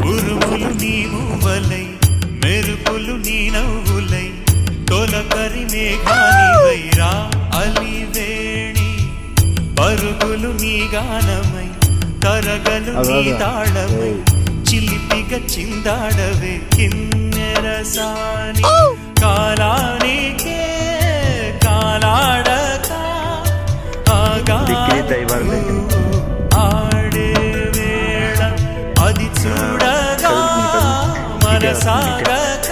ఉరుములు నీ మూవలై మెరుపులు నీ నవ్వులై తొలకరి మేఘానివై రా అలివేణి పరుగులు నీ గానమై తరగలు నీ తాళమై చిలిపిగా చిందాడవే కిన్నెరసాని కాలానికే కాలాడక ఆడే వేళ అది చూడగా మనసాగక